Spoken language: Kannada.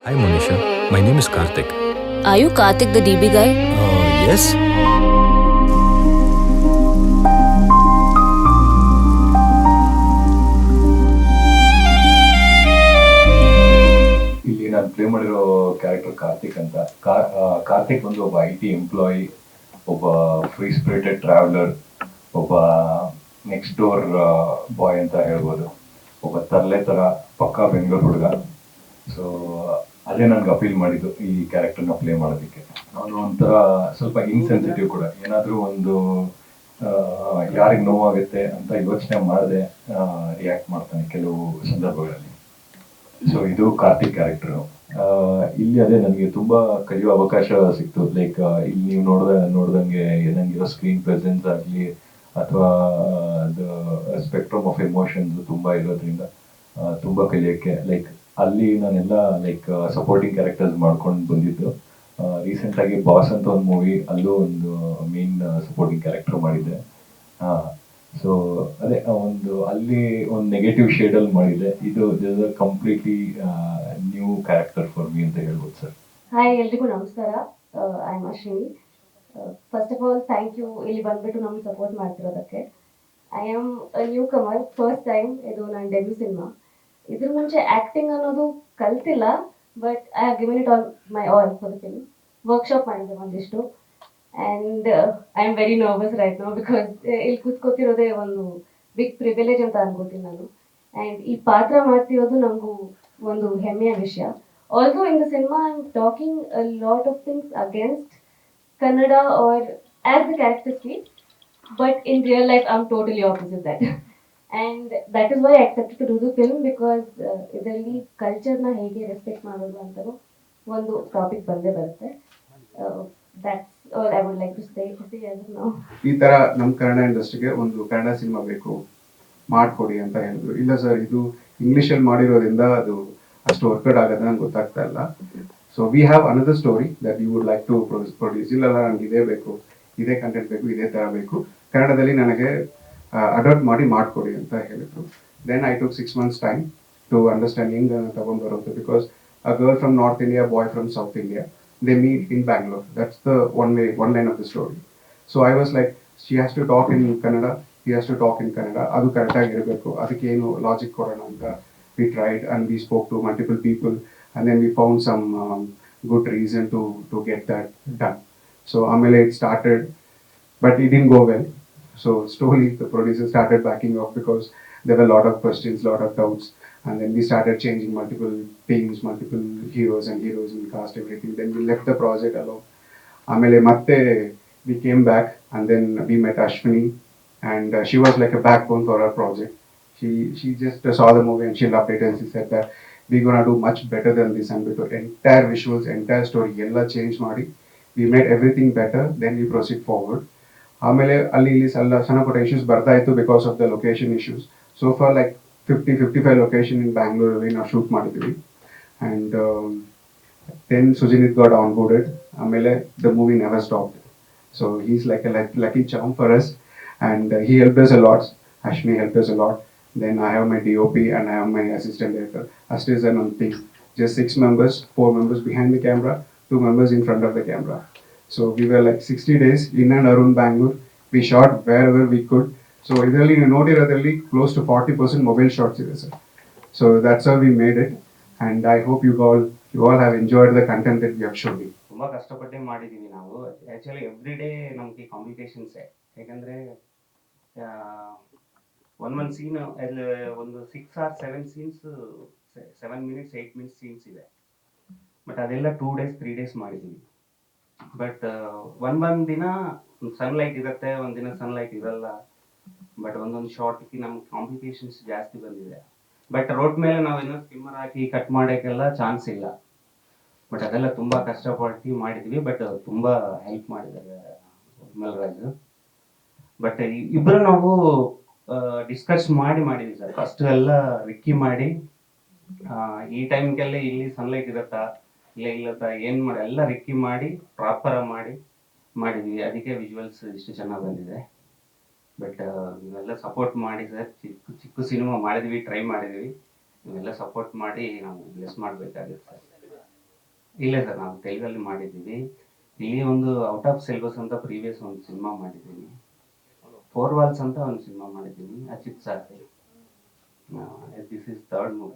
Hi Monisha, my name is Karthik. Are you Karthik, the DB guy? Yes? ಇಲ್ಲಿ ನಾನು ಪ್ಲೇ ಮಾಡಿರೋ ಕ್ಯಾರೆಕ್ಟರ್ ಕಾರ್ತಿಕ್ ಅಂತ. ಕಾರ್ತಿಕ್ ಒಂದು ಒಬ್ಬ IT ಎಂಪ್ಲಾಯಿ, ಒಬ್ಬ ಫ್ರೀ ಸ್ಪಿರಿಟೆಡ್ ಟ್ರಾವೆಲರ್, ಒಬ್ಬ ನೆಕ್ಸ್ಟ್ ಡೋರ್ ಬಾಯ್ ಅಂತ ಹೇಳ್ಬೋದು. ಒಬ್ಬ ತರಲೆ ಥರ ಪಕ್ಕಾ ಬೆಂಗಳೂರು ಹುಡುಗ. ಸೊ ಅದೇ ನನಗೆ ಅಪೀಲ್ ಮಾಡಿದ್ದು ಈ ಕ್ಯಾರೆಕ್ಟರ್ನ ಪ್ಲೇ ಮಾಡೋದಕ್ಕೆ. ಅವನು ಒಂಥರ ಸ್ವಲ್ಪ ಇನ್ಸೆನ್ಸಿಟಿವ್ ಕೂಡ. ಏನಾದರೂ ಒಂದು ಯಾರಿಗೆ ನೋವಾಗುತ್ತೆ ಅಂತ ಯೋಚನೆ ಮಾಡದೆ ರಿಯಾಕ್ಟ್ ಮಾಡ್ತಾನೆ ಕೆಲವು ಸಂದರ್ಭಗಳಲ್ಲಿ. ಸೊ ಇದು ಕಾರ್ತಿಕ್ ಕ್ಯಾರೆಕ್ಟರ್. ಇಲ್ಲಿ ಅದೇ ನನಗೆ ತುಂಬಾ ಕಲಿಯೋ ಅವಕಾಶ ಸಿಕ್ತು. ಲೈಕ್ ಇಲ್ಲಿ ನೀವು ನೋಡ್ದಂಗೆ ನನಗಿರೋ ಸ್ಕ್ರೀನ್ ಪ್ರೆಸೆನ್ಸ್ ಆಗಲಿ ಅಥವಾ ಸ್ಪೆಕ್ಟ್ರಮ್ ಆಫ್ ಎಮೋಷನ್ಸ್ ತುಂಬಾ ಇರೋದ್ರಿಂದ ತುಂಬಾ ಕಲಿಯೋಕ್ಕೆ. ಲೈಕ್ ಅಲ್ಲಿ ನಾನೆಲ್ಲ ಲೈಕ್ ಸಪೋರ್ಟಿಂಗ್ ಕ್ಯಾರೆಕ್ಟರ್ಸ್ ಮಾಡ್ಕೊಂಡು ಬಂದಿದ್ದು. ರೀಸೆಂಟ್ ಆಗಿ ಬಾಸ್ ಅಂತ ಒಂದು ಮೂವಿ, ಅಲ್ಲೂ ಒಂದು ಮೇನ್ ಸಪೋರ್ಟಿಂಗ್ ಕ್ಯಾರೆಕ್ಟರ್ ಮಾಡಿದ್ದೆ. ಸೊ ಅದೇ ಒಂದು ಅಲ್ಲಿ ಒಂದು ನೆಗೆಟಿವ್ ಶೇಡಲ್ಲಿ ಮಾಡಿದೆ. ಇದು completely new character for me ಅಂತ ಹೇಳ್ಬೋದು ಸರ್. ಹಾಯ್, ಎಲ್ರಿಗೂ ನಮಸ್ಕಾರ. I am Ashwini. First of all thank you ಇಲ್ಲಿ ಬಂದ್ಬಿಟ್ಟು ನಮ್ಗೆ ಸಪೋರ್ಟ್ ಮಾಡ್ತಿರೋದಕ್ಕೆ. I am newcomer, first time ಇದು ನನ್ನ ಡೆಬ್ಯೂ ಸಿನಿಮಾ. ಇದ್ರ ಮುಂಚೆ ಆ್ಯಕ್ಟಿಂಗ್ ಅನ್ನೋದು ಕಲ್ತಿಲ್ಲ, but I have given it all my all for the film. Workshop ಮಾಡಿದ್ದೆ ಒಂದಿಷ್ಟು. And I am very nervous right now because ಇಲ್ಲಿ ಕೂತ್ಕೋತಿರೋದೇ ಒಂದು ಬಿಗ್ ಪ್ರಿವಿಲೇಜ್ ಅಂತ ಅನ್ಕೋತೀನಿ ನಾನು. ಆ್ಯಂಡ್ ಈ ಪಾತ್ರ ಮಾಡ್ತಿರೋದು ನಮಗೂ ಒಂದು ಹೆಮ್ಮೆಯ ವಿಷಯ. Also in the cinema I am talking a lot of things against Kannada or as the character speak, but in real life I am totally opposite that. And that is why I accepted to do the film, because ಇದರಲ್ಲಿ ಕಲ್ಚರ್ನ ಹೇಗೆ ರೆಸ್ಪೆಕ್ಟ್ ಮಾಡೋದು ಅಂತಲೂ ಒಂದು ಟಾಪಿಕ್ ಬಂದೇ ಬರುತ್ತೆ. That's all I would like to say as of now. ಈ ತರ ನಮ್ಮ ಕನ್ನಡ ಇಂಡಸ್ಟ್ರಿಗೆ ಒಂದು ಕನ್ನಡ ಸಿನಿಮಾ ಬೇಕು, ಮಾಡ್ಕೊಡಿ ಅಂತ ಹೇಳಿದ್ರು. ಇಲ್ಲ ಸರ್, ಇದು ಇಂಗ್ಲಿಷಲ್ಲಿ ಮಾಡಿರೋದ್ರಿಂದ ಅದು ಅಷ್ಟು ವರ್ಕೌಟ್ ಆಗೋದು ನಂಗೆ ಗೊತ್ತಾಗ್ತಾ ಇಲ್ಲ. So we have another story that you would like to produce. ಇಲ್ಲ ನನಗೆ ಇದೇ ಬೇಕು, ಇದೇ ಕಂಟೆಂಟ್ ಬೇಕು, ಇದೇ ಥರ ಬೇಕು, ಕನ್ನಡದಲ್ಲಿ ನನಗೆ ಅಡಾಪ್ಟ್ ಮಾಡಿ ಮಾಡ್ಕೊಡಿ ಅಂತ ಹೇಳಿದ್ರು. Then I took 6 months time to understand ಹೆಂಗೆ ತಗೊಂಡು ಬರೋದು. Because a girl from north India, boy from south India, they meet in Bangalore. That's the one line of the story. So I was like, she has to talk in Kannada, he has to talk in Kannada. Adu correct agi irbeku, adike enu logic korana anta we tried and we spoke to multiple people and then we found some good reason to get that done. So amele it started, but it didn't go well. So slowly the producer started backing off because there were a lot of questions, lot of doubts. And then we started changing multiple teams, multiple heroes and heroines, cast, everything. Then we left the project alone. Amele matte we came back and then we met Ashwini, and she was like a backbone for our project. She just saw the movie and she loved it, and she said that we're gonna do much better than this, and with the entire visuals, entire story, ella change ಮಾಡಿ we made everything better. Then we proceed forward. ಆಮೇಲೆ ಅಲ್ಲಿ ಇಲ್ಲಿ ಸಣ್ಣ ಪುಟ್ಟ issues ಬರ್ತಾ ಇತ್ತು because of the location issues. So far like 50-55 location in ಬ್ಯಾಂಗ್ಳೂರಲ್ಲಿ ನಾವು ಶೂಟ್ ಮಾಡಿದ್ವಿ. And then Sujinith got on boarded. ಆಮೇಲೆ the movie never stopped. So he's like a lucky charm for us, and he help us a lot. Ashwini help us a lot. Then I have my DOP and I have my assistant director. ಅಷ್ಟೇ ಸರ್ ನನ್ನ team. Just 6 members, 4 members behind the camera, 2 members in front of the camera. So we were like 60 days in and around Bangalore. We shot wherever we could. So ಇದರಲ್ಲಿ ನೀವು ನೋಡಿರೋದ್ರಲ್ಲಿ ಕ್ಲೋಸ್ ಟು 40% ಮೊಬೈಲ್ ಶಾಟ್ಸ್ ಇದೆ sir. So that's how we made it, and I hope you all have enjoyed the content that we have shown. ತುಂಬ ಕಷ್ಟಪಟ್ಟೆ ಮಾಡಿದ್ದೀವಿ ನಾವು. ಆ್ಯಕ್ಚುಲಿ ಎವ್ರಿ ಡೇ ನಮಗೆ ಕಾಂಪ್ಲಿಕೇಶನ್ಸೇ. ಯಾಕಂದರೆ ಒಂದು ಸೀನ್ ಅಲ್ಲಿ ಒಂದು 6 or 7 scenes, 7 minutes 8 minutes scenes ಇದೆ. ಬಟ್ ಅದೆಲ್ಲ 2 days 3 days ಮಾಡಿದ್ದೀವಿ. ಬಟ್ ಒಂದೊಂದು ದಿನ ಸನ್ಲೈಟ್ ಇರುತ್ತೆ, ಒಂದಿನ ಸನ್ಲೈಟ್ ಇರಲ್ಲ. ಬಟ್ ಒಂದೊಂದು ಶಾರ್ಟ್ಗೆ ನಮ್ಗೆ ಕಾಂಪ್ಲಿಕೇಶನ್ಸ್ ಜಾಸ್ತಿ ಬಂದಿದೆ. ಬಟ್ ರೋಡ್ ಮೇಲೆ ನಾವೇನೋ ಸ್ಕಿಮ್ಮರ್ ಹಾಕಿ ಕಟ್ ಮಾಡೋಕ್ಕೆಲ್ಲ ಚಾನ್ಸ್ ಇಲ್ಲ. ಬಟ್ ಅದೆಲ್ಲ ತುಂಬ ಕಷ್ಟಪಟ್ಟು ಮಾಡಿದ್ವಿ. ಬಟ್ ತುಂಬ ಹೆಲ್ಪ್ ಮಾಡಿದ್ದಾರೆ ಮಲ್ರಾಜ್. ಬಟ್ ಇಬ್ಬರು ನಾವು ಡಿಸ್ಕಸ್ ಮಾಡಿದ್ವಿ ಸರ್. ಫಸ್ಟ್ ಎಲ್ಲ ರಿಕ್ಕಿ ಮಾಡಿ ಈ ಟೈಮ್ಗೆಲ್ಲ ಇಲ್ಲಿ ಸನ್ಲೈಟ್ ಇರುತ್ತಾ ಇಲ್ಲತ್ತಾ ಏನು ಮಾಡಿ ಎಲ್ಲ ರಿಕ್ಕಿ ಮಾಡಿ ಪ್ರಾಪರಾಗಿ ಮಾಡಿದ್ವಿ. ಅದಕ್ಕೆ ವಿಜುವಲ್ಸ್ ಇಷ್ಟು ಚೆನ್ನಾಗಿ ಬಂದಿದೆ. ಬಟ್ ನೀವೆಲ್ಲ ಸಪೋರ್ಟ್ ಮಾಡಿ ಸರ್. ಚಿಕ್ಕ ಸಿನಿಮಾ ಮಾಡಿದ್ವಿ, ಟ್ರೈ ಮಾಡಿದ್ವಿ. ನೀವೆಲ್ಲ ಸಪೋರ್ಟ್ ಮಾಡಿ ನಾವು ಬ್ಲೆಸ್ ಮಾಡಬೇಕಾಗುತ್ತೆ ಸರ್. ಇಲ್ಲ ಸರ್, ನಾವು ತೆಲುಗಲ್ಲಿ ಮಾಡಿದ್ದೀವಿ. ಇಲ್ಲಿ ಒಂದು ಔಟ್ ಆಫ್ ಸಿಲೆಬಸ್ ಅಂತ ಪ್ರೀವಿಯಸ್ ಒಂದು ಸಿನಿಮಾ ಮಾಡಿದ್ದೀನಿ. 4 ವಾಲ್ಸ್ ಅಂತ ಒಂದು ಸಿನಿಮಾ ಮಾಡಿದ್ದೀನಿ ಅಜಿತ್ ಸರ್ದು. This is third movie.